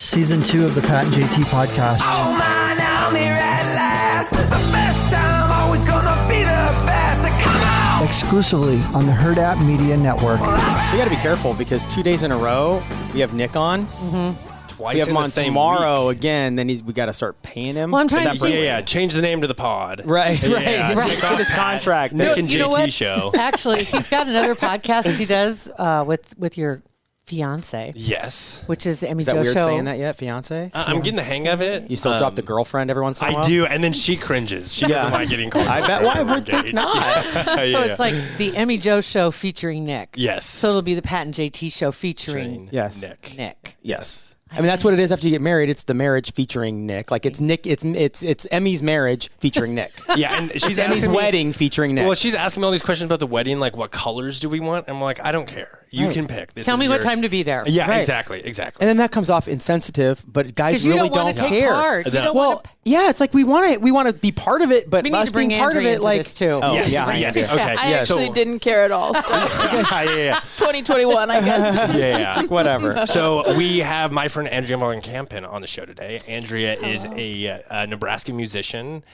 Season 2 of the Pat and JT podcast. Oh man, I'm here at last. The best time, always gonna be the best. Come on! Exclusively on the Hurrdat Media Network. We got to be careful because 2 days in a row, we have Nick on. Twice We have in him the on same tomorrow week. again. Then we got to start paying him. Well, I'm trying to separately. Yeah, change the name to the pod. Right. Yeah, Right. Nick Get his contract. Nick and You know JT what? show. Actually, he's got another podcast he does with your fiance, Yes. which is the Emmy Is that Joe weird Show. saying that yet, fiance? I'm getting the hang of it. You still drop the girlfriend every once in a I while? do, and then she cringes. She doesn't like getting called. I bet. Why would think not? So it's like the Emmy Joe Show featuring Nick. Yes. So it'll be the Pat and JT Show featuring Yes. Nick. Yes. I mean, that's what it is after you get married. It's the marriage featuring Nick. Like, it's Nick. It's Emmy's marriage featuring Nick. Yeah, and she's Emmy's asking me- wedding featuring Nick. Well, she's asking me all these questions about the wedding, like what colors do we want? I'm like, I don't care. You can pick. This Tell is me what your- time to be there. Yeah, Right. exactly. And then that comes off insensitive, but guys 'Cause you really don't wanna take care. part. You don't well, wanna- yeah, it's like we want to be part of it, but We need us to bring being part Andrea of it, into like this, too. Oh, Yes, yeah, yes, Andrea. okay. I actually didn't care at all. So yeah. 2021, I guess. Yeah. Like, whatever. So we have my friend Andrea Kampen on the show today. Andrea is a Nebraska musician.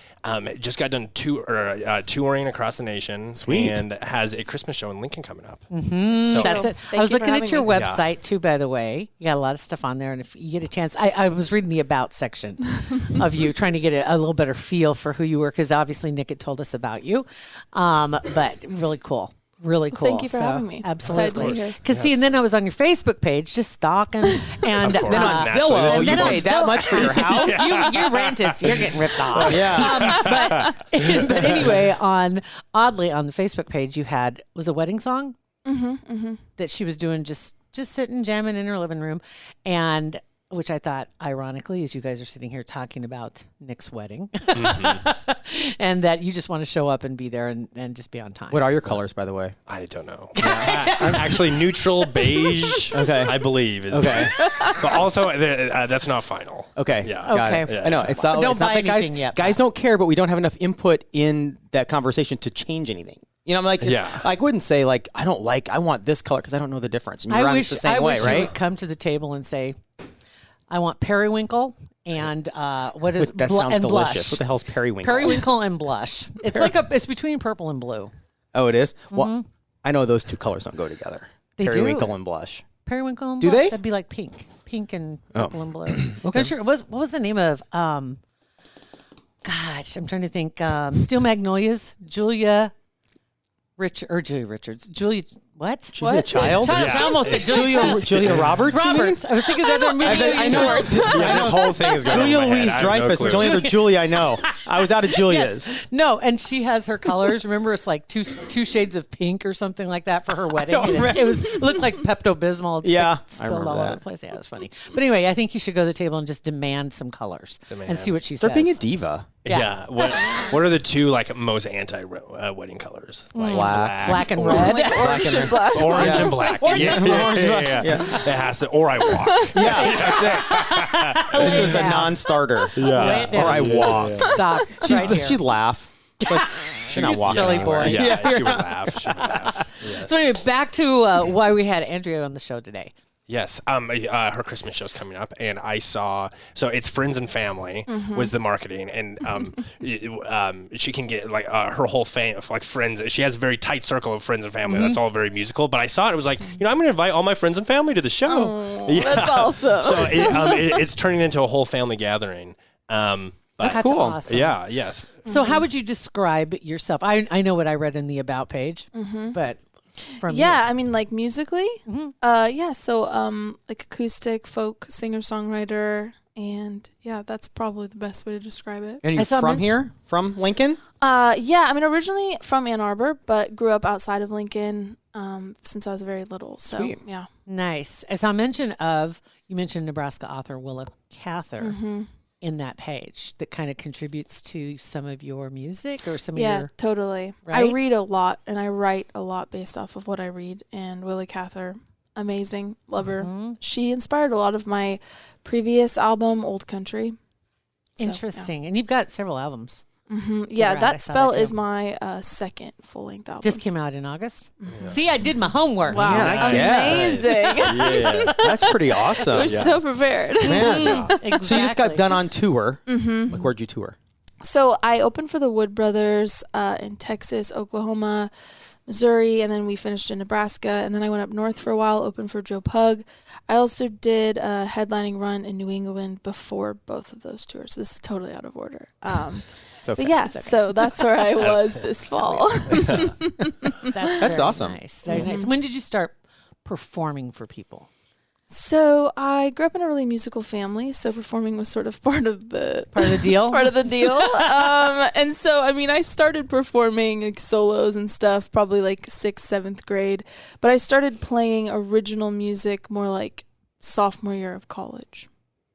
Just got done touring across the nation. Sweet. And has a Christmas show in Lincoln coming up. So that's it. Thank I was you for looking at having your me. website too, by the way. You got a lot of stuff on there, and if you get a chance, I was reading the about section of you, trying to get a little better feel for who you were, because obviously Nick had told us about you. But really cool. Really cool. Thank you for having me. Absolutely. Excited to be here. Because see, and then I was on your Facebook page just stalking, and Of course. Then on Naturally, Zillow, this you is paid that much for your house? your rent is you're getting ripped off. Yeah. But anyway, oddly on the Facebook page, you was a wedding song that she was doing, just sitting jamming in her living room, and which I thought, ironically, as you guys are sitting here talking about Nick's wedding, and that you just want to show up and be there and just be on time. What are your colors, by the way? I don't know. I'm actually neutral beige. Okay. I believe is Okay. but also that's not final. Okay. Yeah. Got Okay. it. Yeah. I know. It's not, Don't it's not buy that guys, anything yet, guys Pat. don't care, but we don't have enough input in that conversation to change anything. You know, I'm like, I wouldn't say like, I want this color because I don't know the difference. And you're I on it wish the same way, you right? would come to the table and say, I want periwinkle and what is That sounds and delicious. blush. What the hell's periwinkle? Periwinkle and blush. It's it's between purple and blue. Oh, it is? Well, I know those two colors don't go together. They do. Periwinkle and blush. Periwinkle and Do blush. they? That'd be like pink and purple and blue. Okay. Sure. What was the name of? Gosh, I'm trying to think. Steel Magnolias. Julia Richards. What? Julia Child? I almost said Julia Roberts? you mean? Roberts. I was thinking that other movie. I know. Yeah, this whole thing is going Julia over my head. Louise I have no Dreyfus clue. is the only other Julia I know. I was out of Julia's. Yes. No, and she has her colors. Remember, it's like two shades of pink or something like that for her wedding. And it looked like Pepto-Bismol. It's Yeah, like I spilled remember all that. over the place. Yeah, it was funny. But anyway, I think you should go to the table and just demand some colors and see what she Start says. being a diva. Yeah. What are the two like most anti wedding colors? Like Black and orange- red. Orange and black. Orange and black. Yeah. It has to, or I walk. Yeah, that's it. This is a non-starter. Lay it down. Or I walk. Stop. Right here. She'd laugh. But she's not walking silly anywhere. boy. Yeah, she would laugh. She would laugh. Yes. So anyway, back to why we had Andrea on the show today. Yes, her Christmas show's coming up, and I saw. So it's Friends and Family was the marketing, and she can get like her whole like friends. She has a very tight circle of friends and family. That's all very musical. But I saw it was like, I'm going to invite all my friends and family to the show. Oh, that's awesome. So it's turning into a whole family gathering. That's cool. Awesome. Yeah. Yes. So how would you describe yourself? I know what I read in the about page, but from Yeah, I mean, like musically, so like acoustic folk singer songwriter, and yeah, that's probably the best way to describe it. And you're from here? From Lincoln? Yeah, I mean, originally from Ann Arbor, but grew up outside of Lincoln since I was very little. So Sweet. yeah, Nice. As I mentioned you mentioned Nebraska author Willa Cather in that page that kind of contributes to some of your music or some of yeah, your totally. Right? I read a lot and I write a lot based off of what I read. And Willie Cather, amazing, love her. She inspired a lot of my previous album, Old Country. So, interesting. And you've got several albums. Yeah, Right, I that saw spell that is too. my second full-length album. Just came out in August. See, I did my homework. Wow, Man, I guess. amazing! Yeah. That's pretty awesome. We're so prepared. Man. Exactly. So you just got done on tour. Like, where'd you tour? So I opened for the Wood Brothers in Texas, Oklahoma, Missouri, and then we finished in Nebraska. And then I went up north for a while, opened for Joe Pug. I also did a headlining run in New England before both of those tours. This is totally out of order. It's okay. But yeah, so that's where I was this fall. That's very awesome. Nice. Very nice. When did you start performing for people? So I grew up in a really musical family, so performing was sort of part of the deal? part of the deal. And so, I mean, I started performing like solos and stuff probably like 6th, 7th grade, but I started playing original music more like sophomore year of college.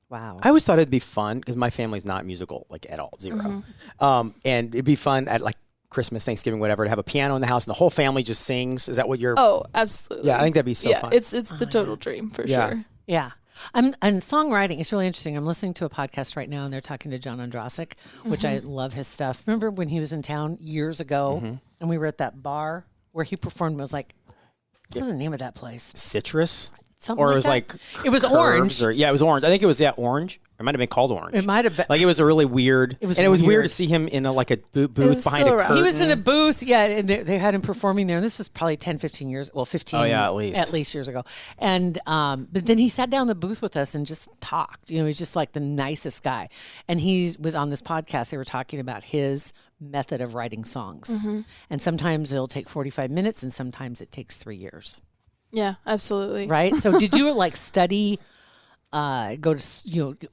Wow. I always thought it'd be fun because my family's not musical, like at all, 0. And it'd be fun at like Christmas, Thanksgiving, whatever, to have a piano in the house and the whole family just sings. Is that what you're? Oh, absolutely. Yeah, I think that'd be so fun. It's the total dream for sure. Yeah. And songwriting, it's really interesting. I'm listening to a podcast right now, and they're talking to John Ondrasik, which I love his stuff. Remember when he was in town years ago, and we were at that bar where he performed? I was like, what was the name of that place? Citrus? Something Or like it was that? like It was Curves orange. yeah, it was orange. I think it was orange. It might have been called Orange. It might have been. Like it was a really weird. It was and it was weird weird. to see him in a booth was behind so a rad. curtain. He was in a booth, yeah, and they had him performing there. And this was probably 10, 15 years, 15 Oh, yeah, at least. years ago. And but then he sat down in the booth with us and just talked. You know, he's just like the nicest guy. And he was on this podcast. They were talking about his method of writing songs. And sometimes it'll take 45 minutes and sometimes it takes 3 years. Yeah, absolutely. Right? So did you like study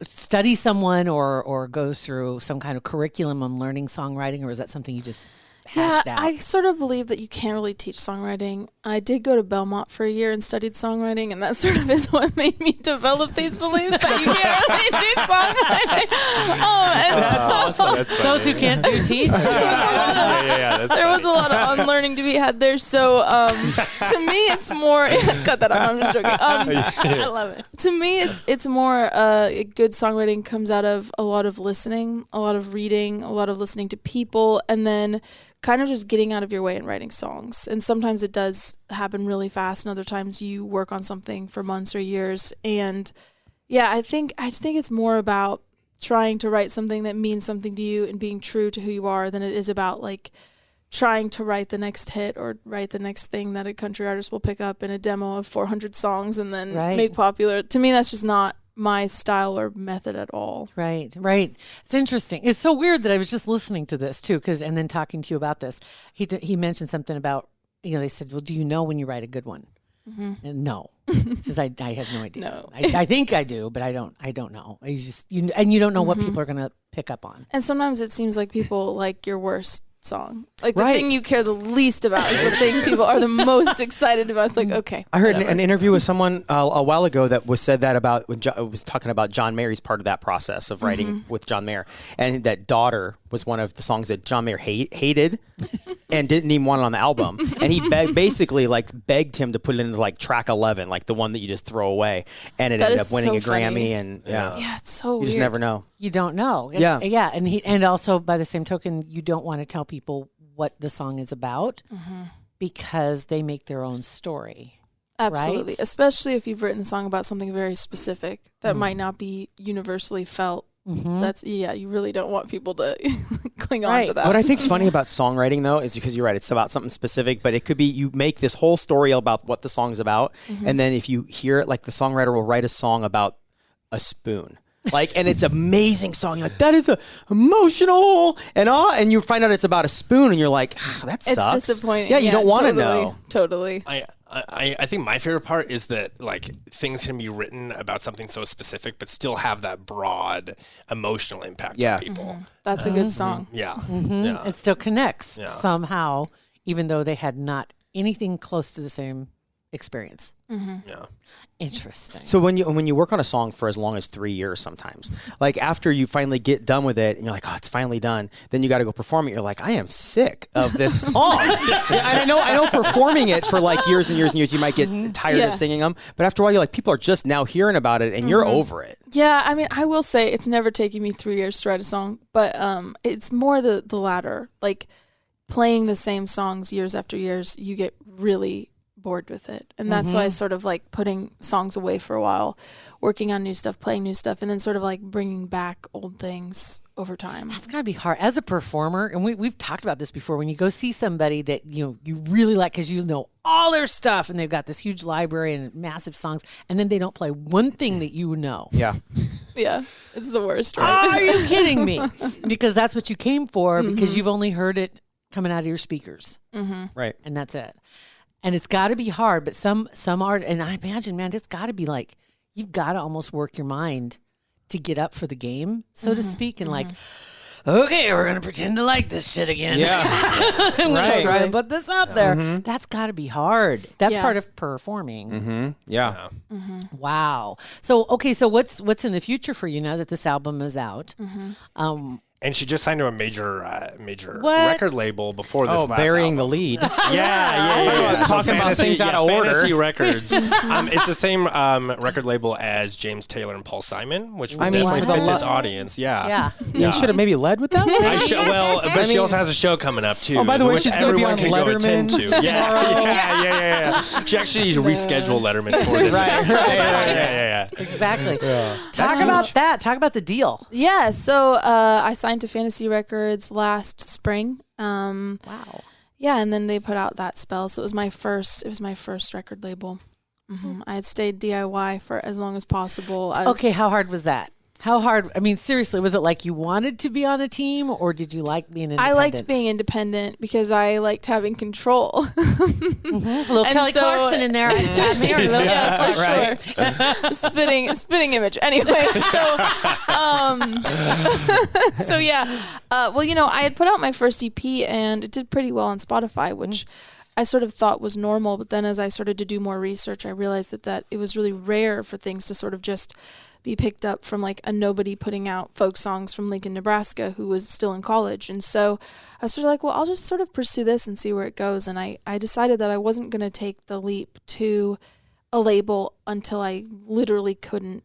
study someone or go through some kind of curriculum on learning songwriting, or is that something you just hashed out? I sort of believe that you can't really teach songwriting. I did go to Belmont for a year and studied songwriting, and that sort of is what made me develop these beliefs that you can't really teach songwriting. That's awesome. That's funny. Those who can't do teach. That's There was a funny. lot of unlearning to be had there. So to me, it's more cut that out. I'm just joking. I love it. To me, it's more good songwriting comes out of a lot of listening, a lot of reading, a lot of listening to people, and then kind of just getting out of your way and writing songs. And sometimes it does happen really fast, and other times you work on something for months or years. And yeah, I think it's more about trying to write something that means something to you and being true to who you are than it is about like trying to write the next hit or write the next thing that a country artist will pick up in a demo of 400 songs and then make popular. To me, that's just not my style or method at all. Right. It's interesting. It's so weird that I was just listening to this too, and then talking to you about this. He mentioned something about, they said, well, do you know when you write a good one? And no, he says, I have no idea. No. I think I do, but I don't know. You don't know what people are going to pick up on. And sometimes it seems like people like your worst song. Like the Right. thing you care the least about is the thing people are the most excited about. It's like, okay. I heard whatever. an interview with someone a while ago that said that about when was talking about John Mayer's part of that process of writing with John Mayer, and that Daughter was one of the songs that John Mayer hated and didn't even want it on the album, and he basically begged him to put it into like track 11, like the one that you just throw away, and it That ended is up winning so a Grammy, funny. and Yeah, it's so you weird. just never know. You don't know. Yeah. And also by the same token, you don't want to tell people what the song is about because they make their own story. Absolutely. Right? Especially if you've written the song about something very specific that might not be universally felt. You really don't want people to cling on to that. What I think is funny about songwriting, though, is because you're right, it's about something specific, but it could be you make this whole story about what the song's about, and then if you hear it, like the songwriter will write a song about a spoon. And it's an amazing song. You're like, that is emotional and you find out it's about a spoon, and you're like, that sucks. It's disappointing. Yeah, you don't want to know. Totally. I think my favorite part is that things can be written about something so specific, but still have that broad emotional impact on people. That's a good song. Yeah. It still connects Yeah. somehow, even though they had not anything close to the same experience. Yeah. Interesting. So when you work on a song for as long as 3 years, sometimes, like after you finally get done with it, and you're like, oh, it's finally done. Then you got to go perform it. You're like, I am sick of this song. Yeah, and I know, performing it for like years and years and years, you might get tired of singing them. But after a while, you're like, people are just now hearing about it, and you're over it. Yeah, I mean, I will say it's never taken me 3 years to write a song, but it's more the latter. Like playing the same songs years after years, you get really bored with it, and that's why I sort of like putting songs away for a while, working on new stuff, playing new stuff, and then sort of like bringing back old things over time. That's got to be hard as a performer, and we've talked about this before. When you go see somebody that you really like because you know all their stuff, and they've got this huge library and massive songs, and then they don't play one thing that you know. Yeah. Yeah, it's the worst, right? Are you kidding me? Because that's what you came for, because you've only heard it coming out of your speakers, Right. and that's it. And it's got to be hard, but some art, and I imagine, man, it's got to be like you've got to almost work your mind to get up for the game, so to speak, and like, okay, we're gonna pretend to like this shit again. Yeah. I'm gonna Right. try and put this out there. That's got to be hard. That's Yeah. part of performing. Yeah. Wow. So okay, so what's in the future for you now that this album is out? And she just signed to a major What? record label before this Oh, last burying album. the lead. Yeah. Talking about things out of order. Fantasy Records. It's the same record label as James Taylor and Paul Simon, which would I mean, definitely for the fit this lo- audience. Yeah. Yeah. You should have maybe led with that one. But she also has a show coming up too. Oh, by the way, which she's gonna be everyone on can go attend Letterman to. Yeah. She actually rescheduled Letterman for this. Right. Yeah. Exactly. Talk about that. Talk about the deal. Yeah, so I signed to Fantasy Records last spring. Wow. Yeah, and then they put out That Spell, so it was my first record label. I had stayed DIY for as long as possible. Okay, how hard was that? How hard? I mean, seriously, was it like you wanted to be on a team, or did you like being independent? I liked being independent because I liked having control. A little And Kelly so- Clarkson in there. Yeah, for sure. Spitting image. Anyway, so yeah. Well, I had put out my first EP and it did pretty well on Spotify, which I sort of thought was normal. But then as I started to do more research, I realized that it was really rare for things to sort of just be picked up from like a nobody putting out folk songs from Lincoln, Nebraska, who was still in college. And so I was sort of like, well, I'll just sort of pursue this and see where it goes. And I decided that I wasn't going to take the leap to a label until I literally couldn't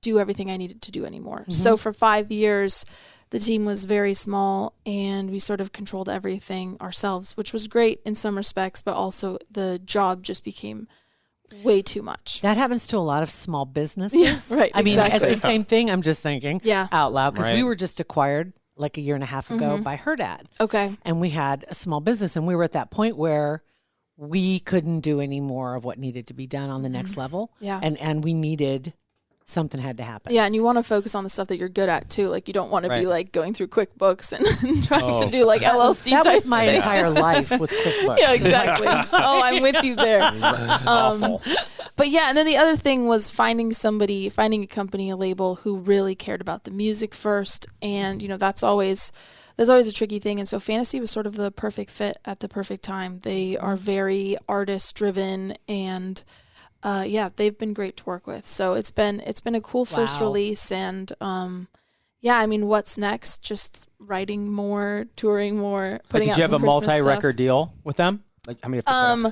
do everything I needed to do anymore. So for 5 years, the team was very small and we sort of controlled everything ourselves, which was great in some respects, but also the job just became way too much. That happens to a lot of small businesses. Yeah, right, I mean, exactly. it's the same thing. I'm just thinking out loud because we Right. were just acquired like a year and a half ago by Hurrdat. Okay. And we had a small business, and we were at that point where we couldn't do any more of what needed to be done on the next level. Yeah. And we needed something had to happen. Yeah, and you want to focus on the stuff that you're good at too. Like you don't want to be Right. like going through QuickBooks and trying to do like LLC That type was my thing. entire life was QuickBooks. Yeah, exactly. Oh, I'm with you there. Awful. But yeah, and then the other thing was finding a company, a label who really cared about the music first. And, that's always a tricky thing. And so Fantasy was sort of the perfect fit at the perfect time. They are very artist driven and they've been great to work with. So it's been a cool first Wow. release. And I mean, what's next? Just writing more, touring more, putting Did out you have some a Christmas multi-record deal with them? Like how many? Have to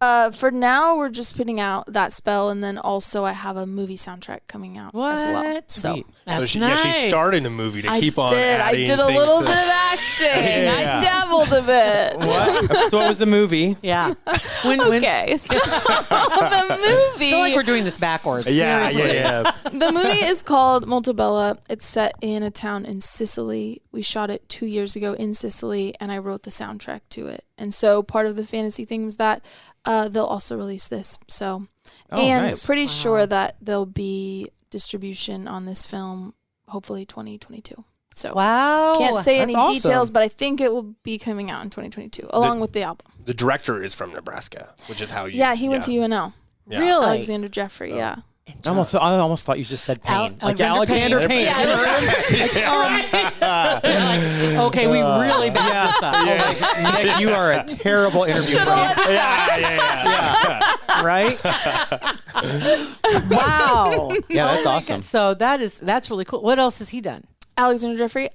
put For now, we're just putting out That Spell, and then also I have a movie soundtrack coming out as well. What? So Sweet. That's She nice. started a movie to keep on I adding did a things little to- bit of acting. Yeah. I dabbled a bit. What? So what was the movie? Yeah. When, Okay, so the movie. I feel like we're doing this backwards. Yeah. The movie is called Montebello. It's set in a town in Sicily. We shot it 2 years ago in Sicily, and I wrote the soundtrack to it. And so part of the fantasy thing was that they'll also release this. So, and nice. pretty sure that there'll be distribution on this film, hopefully 2022. So Wow. can't say that's any awesome. details, but I think it will be coming out in 2022 along with the album. The director is from Nebraska, which is how you. Yeah, he went to UNL. Yeah. Really? Alexander Jeffrey, yeah. I almost thought you just said Payne. like Alexander Alexander Payne. Okay, we really backed this up. Nick, you are a terrible interview. Should've friend. let- right? Wow. Yeah, that's my awesome. God. So that's really cool. What else has he done? Alexander Jeffrey.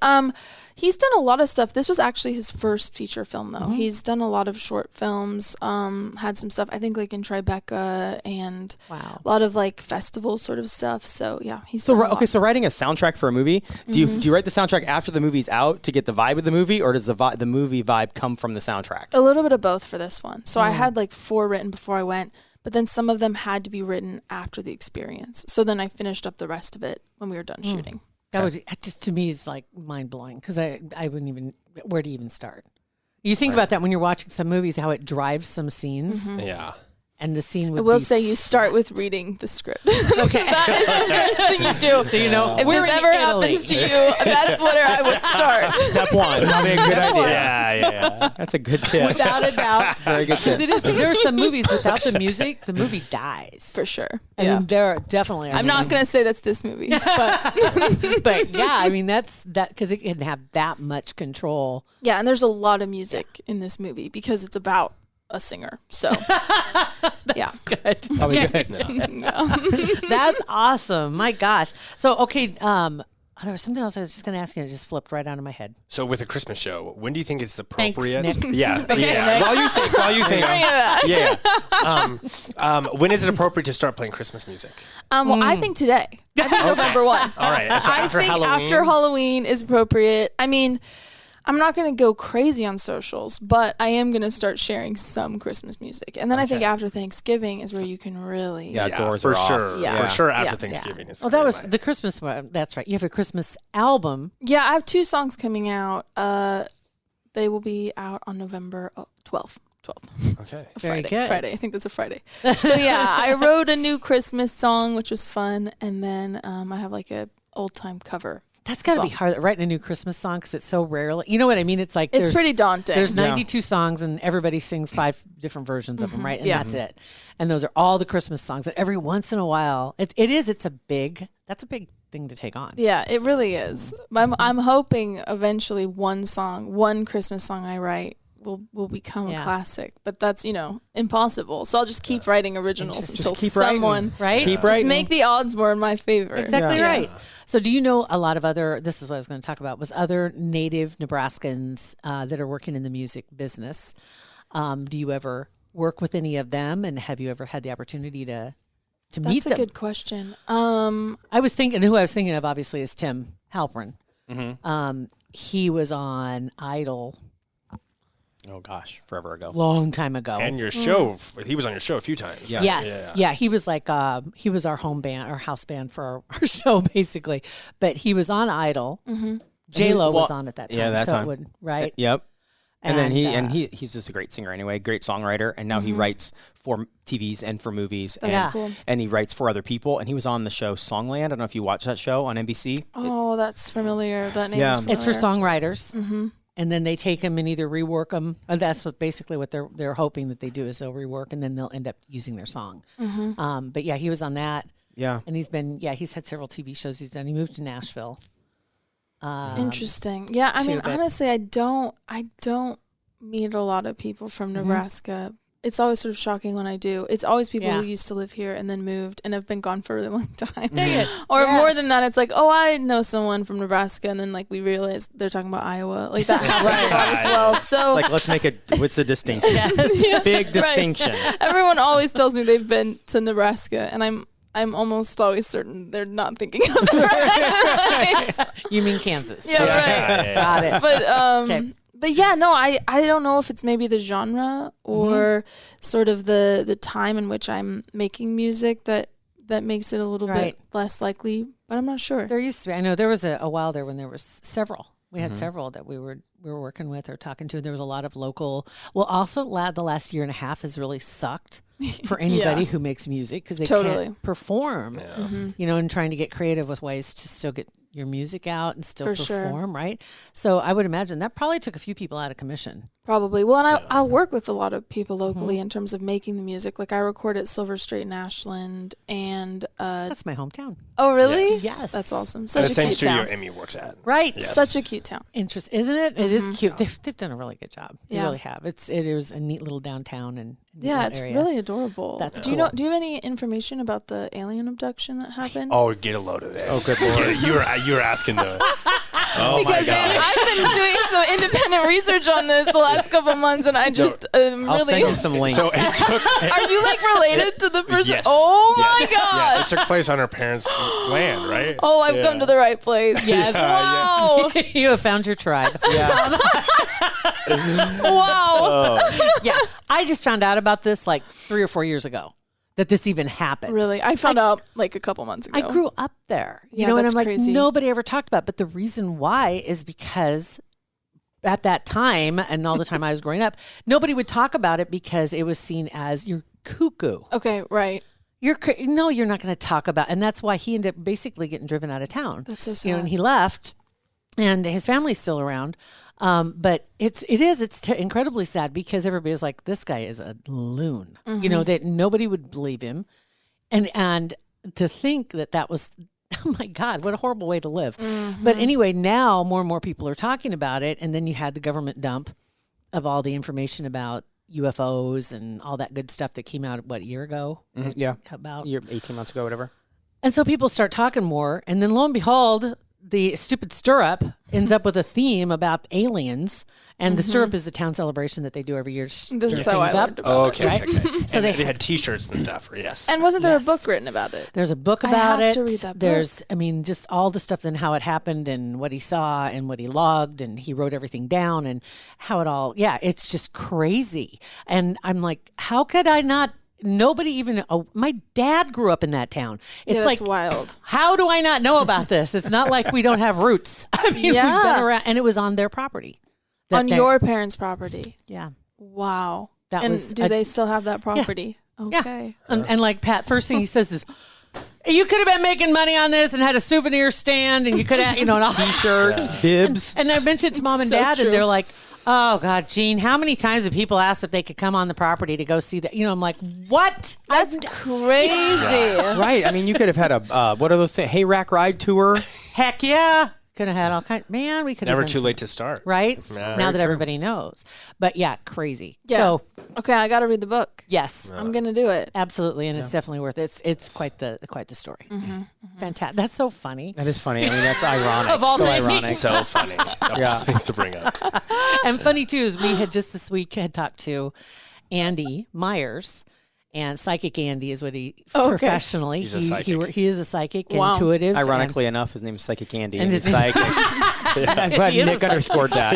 He's done a lot of stuff. This was actually his first feature film, though. He's done a lot of short films. Had some stuff, I think, like in Tribeca and Wow. a lot of like festival sort of stuff. So yeah, he's So done a lot. okay, so writing a soundtrack for a movie, do you write the soundtrack after the movie's out to get the vibe of the movie, or does the movie vibe come from the soundtrack? A little bit of both for this one. So I had like 4 written before I went, but then some of them had to be written after the experience. So then I finished up the rest of it when we were done shooting. That would just, to me, is like mind blowing because I wouldn't even, where to even start. You think about that when you're watching some movies, how it drives some scenes, Yeah. and the scene would I will be say you start with reading the script. Okay. That is the first thing you do. So, you know, If we're this in ever Italy. happens to you, that's where I would start. Step one, probably a good idea. Yeah. That's a good tip. Without a doubt. Very good tip. It is. There are some movies without the music, the movie dies. For sure. I mean, there are definitely. I'm not going to say that's this movie, but But yeah, I mean that's because it can have that much control. yeah, and there's a lot of music in this movie because it's about a singer. So yeah. Good. Probably good. That's awesome. My gosh. So okay, there was something else I was just going to ask you. And it just flipped right out of my head. So with a Christmas show, when do you think it's Thanks, appropriate? Nick. Yeah. Yeah. While you think. Yeah. When is it appropriate to start playing Christmas music? Well, I think today. I think November 1. All right. So I think after Halloween is appropriate. I mean, I'm not going to go crazy on socials, but I am going to start sharing some Christmas music. And then I think after Thanksgiving is where you can really... Yeah, doors for are off. sure. Yeah. For sure after Yeah. Thanksgiving. Is Well, that was great the Christmas one. That's right. You have a Christmas album. Yeah, I have 2 songs coming out. They will be out on November 12th. night. Okay. Very Friday. good. Friday. I think that's a Friday. So yeah, I wrote a new Christmas song, which was fun. And then I have like a old time cover. That's got to be hard writing a new Christmas song because it's so rarely. You know what I mean? It's like It's pretty daunting. There's 92 songs and everybody sings 5 different versions of them, right? And Yeah. that's it. And those are all the Christmas songs. And every once in a while, that's a big thing to take on. Yeah, it really is. I'm hoping eventually one Christmas song I write will become a classic. But that's, impossible. So I'll just keep writing originals until keep someone writing, right? Keep just writing. make the odds more in my favor. Exactly Yeah. right. So do you know a lot of other, this is what I was going to talk about, was other native Nebraskans that are working in the music business. Do you ever work with any of them? And have you ever had the opportunity to meet That's a them? good question. who I was thinking of obviously is Tim Halpern. He was on Idol Oh gosh, forever ago. long time ago. And your show, he was on your show a few times. Yeah. Right? Yes. Yeah. He was like, he was our home band, our house band for our show, basically. But he was on Idol. J-Lo was on at that time. Yeah, that so time. It would, right? Yep. And then And, he's just a great singer anyway, great songwriter, and now he writes for TVs and for movies. That's and, cool. and he writes for other people. And he was on the show Songland. I don't know if you watch that show on NBC. Oh, that's familiar. That name Yeah. is familiar. It's for songwriters. And then they take them and either rework them. And that's basically what they're hoping that they do is they'll rework and then they'll end up using their song. But yeah, he was on that. Yeah. And he's had several TV shows he's done. He moved to Nashville. Interesting. Yeah, I mean, but- honestly, I don't meet a lot of people from Nebraska. It's always sort of shocking when I do. It's always people Yeah. who used to live here and then moved and have been gone for a really long time. Dang it. Or more Yes. than that, it's like, oh, I know someone from Nebraska, and then like we realize they're talking about Iowa. Like that happens a lot as well. So It's like, let's make what's the distinction? Big distinction. everyone always tells me they've been to Nebraska, and I'm almost always certain they're not thinking of the right place. You mean Kansas? Yeah, right. Got it. But Okay. but yeah, no, I don't know if it's maybe the genre or sort of the time in which I'm making music that makes it a little Right. bit less likely, but I'm not sure. There used to be. I know there was a while there when there was several. We had several that we were working with or talking to. There was a lot of local. Well, also the last year and a half has really sucked for anybody who makes music because they Totally. can't perform. And trying to get creative with ways to still get your music out and still For sure. perform, right? So I would imagine that probably took a few people out of commission. Probably. Well, and I work with a lot of people locally in terms of making the music. Like I record at Silver Street in Ashland, and That's my hometown. oh really? Yes. That's awesome. And Such the a same cute studio town. Emmy works at. Right. Yes. Such a cute town. Isn't it? It is cute. They've done a really good job. They Yeah. really have. It is a neat little downtown and neat Yeah, little it's area. really adorable. That's Do you know? cool. Do you have any information about the alien abduction that happened? Oh, get a load of this. Oh, good Lord. You were asking the. Oh because my God. man, I've been doing some independent research on this the last couple months, and I just I'll really. send you some links. So it took. Are you like related to the person? Yes. Oh my Yes. gosh! Yes, it took place on her parents' land, right? Oh, I've come to the right place. Yes. Wow. You have found your tribe. yeah. Wow. Yeah. I just found out about this like 3 or 4 years ago that this even happened. Really? I found out like a couple months ago. I grew up there. You Yeah, know, and that's I'm like, crazy. nobody ever talked about it. But the reason why is because at that time and all the time I was growing up, nobody would talk about it because it was seen as you're cuckoo. Okay, right. No, you're not going to talk about, and that's why he ended up basically getting driven out of town. That's so sad. You know, and he left, and his family's still around. But it's incredibly sad because everybody was like, this guy is a loon. You know, that nobody would believe him, and to think that was. Oh my God, what a horrible way to live. But anyway, now more and more people are talking about it. And then you had the government dump of all the information about UFOs and all that good stuff that came out, a year ago? Yeah. About. 18 months ago, whatever. And so people start talking more. And then lo and behold, the stupid stirrup ends up with a theme about aliens. And the stirrup is the town celebration that they do every year. This is how I learned about Oh, it. okay, Right? okay, okay. So And they- they had T-shirts and stuff. Yes. And wasn't there Yes. a book written about it? There's a book I about have it. to read that book. There's, I mean, just all the stuff and how it happened and what he saw and what he logged and he wrote everything down and how it all, yeah, it's just crazy. And I'm like, how could I not? Nobody even, my dad grew up in that town. It's Yeah, like, that's wild. how do I not know about this? It's not like we don't have roots. I mean, we've Yeah. been around, and it was on their property. On your parents' property. Yeah. Wow. That and was do a- they still have that property? Yeah. Okay. And like Pat, first thing he says is, you could have been making money on this and had a souvenir stand and you could have, and all T-shirts, bibs. And I mentioned it to mom and So dad, true. and they're like, "Oh God, Gene, how many times have people asked if they could come on the property to go see that?" You know, I'm like, "What? That's crazy. Right. I mean, you could have had a, what are those things? Hay rack ride tour. Heck yeah, could have had all kinds. Man, we could have Never done too some- late to start. right? Yeah. Now that everybody knows, but yeah, crazy. Yeah. So Okay, I got to read the book. yes, I'm going to do it. absolutely, and it's definitely worth it. It's quite the story. Fantastic. That's so funny That is funny. I mean, that's ironic. Of all so things. ironic. So funny. Yeah. Things to bring up. and funny too is we had just this week had talked to Andy Myers. And Psychic Andy is what he professionally. He's a psychic. He is a psychic, Wow. intuitive. Ironically enough, his name's Psychic Andy. And And his he's name- psychic. I'm glad He is a Nick psychic. underscored that.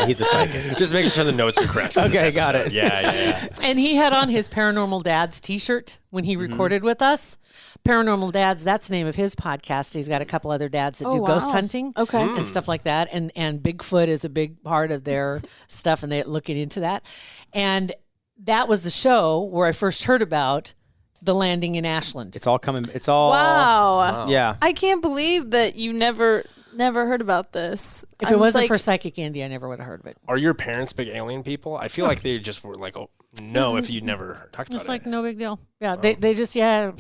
He's a psychic. Just making sure the notes are correct. for this Okay, got episode. it. Yeah. And he had on his Paranormal Dads T-shirt when he recorded with us. Paranormal Dads, that's the name of his podcast. He's got a couple other dads that Oh, do ghost wow. hunting Okay. and stuff like that. And Bigfoot is a big part of their stuff, and they're looking into that. And that was the show where I first heard about the landing in Ashland. It's all coming. It's all. Wow. Yeah. I can't believe that you never heard about this. If it I'm wasn't like, for Psychic Andy, I never would have heard of it. Are your parents big alien people? I feel like they just were like, oh, no, if you never talked about It's like it. no big deal. Yeah, they just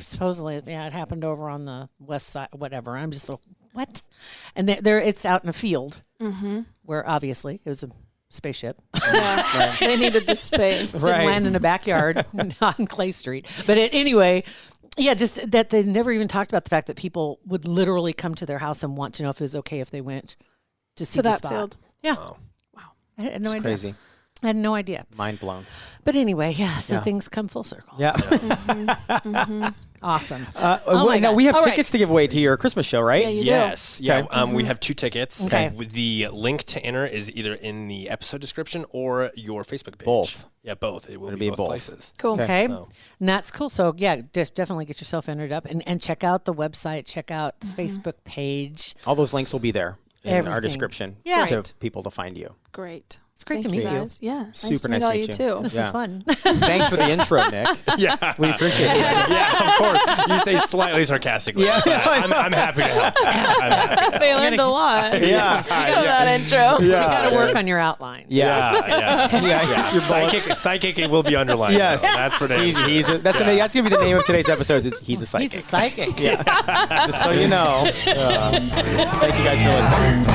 supposedly it happened over on the west side, whatever. I'm just like, what? And there it's out in a field where obviously it was a spaceship. yeah, they needed the space. Didn't land in a backyard on Clay Street. But anyway, yeah, just that they never even talked about the fact that people would literally come to their house and want to know if it was okay if they went to see To the that spot. field. Yeah. Wow. I had no idea. Crazy. I had no idea. Mind blown. But anyway, yeah, so Yeah. things come full circle. Yeah. Awesome. Well, my now God. we have All right. tickets to give away to your Christmas show, right? Yeah, you do. Yes. Yeah. Okay. We have 2 tickets. Okay. And with the link to enter is either in the episode description or your Facebook page. Both. Yeah, both. It will It'll be be both both. places. Cool. Okay. Oh. And that's cool. So, yeah, just definitely get yourself entered up and check out the website, check out the Facebook page. All those links will be there in our Everything. description Yeah. to Great. people to find you. Great. It's great Thanks to meet you. guys. Yeah. Super nice nice to meet to meet all you too. This Yeah. is fun. Thanks for the intro, Nick. Yeah. We appreciate it. Yeah, of course. You say slightly sarcastically. Yeah. I'm happy to help. I'm happy. They learned a lot. Yeah. From that intro. You got to work on your outline. Yeah. Yeah. Psychic will be underlined. Yes. though. That's for damn sure. That's gonna be the name of today's episode. He's a psychic. He's a psychic. Yeah. Just so you know. Thank you guys for listening.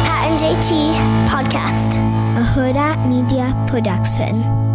Pat and JT Podcast, a Hurrdat Media Production.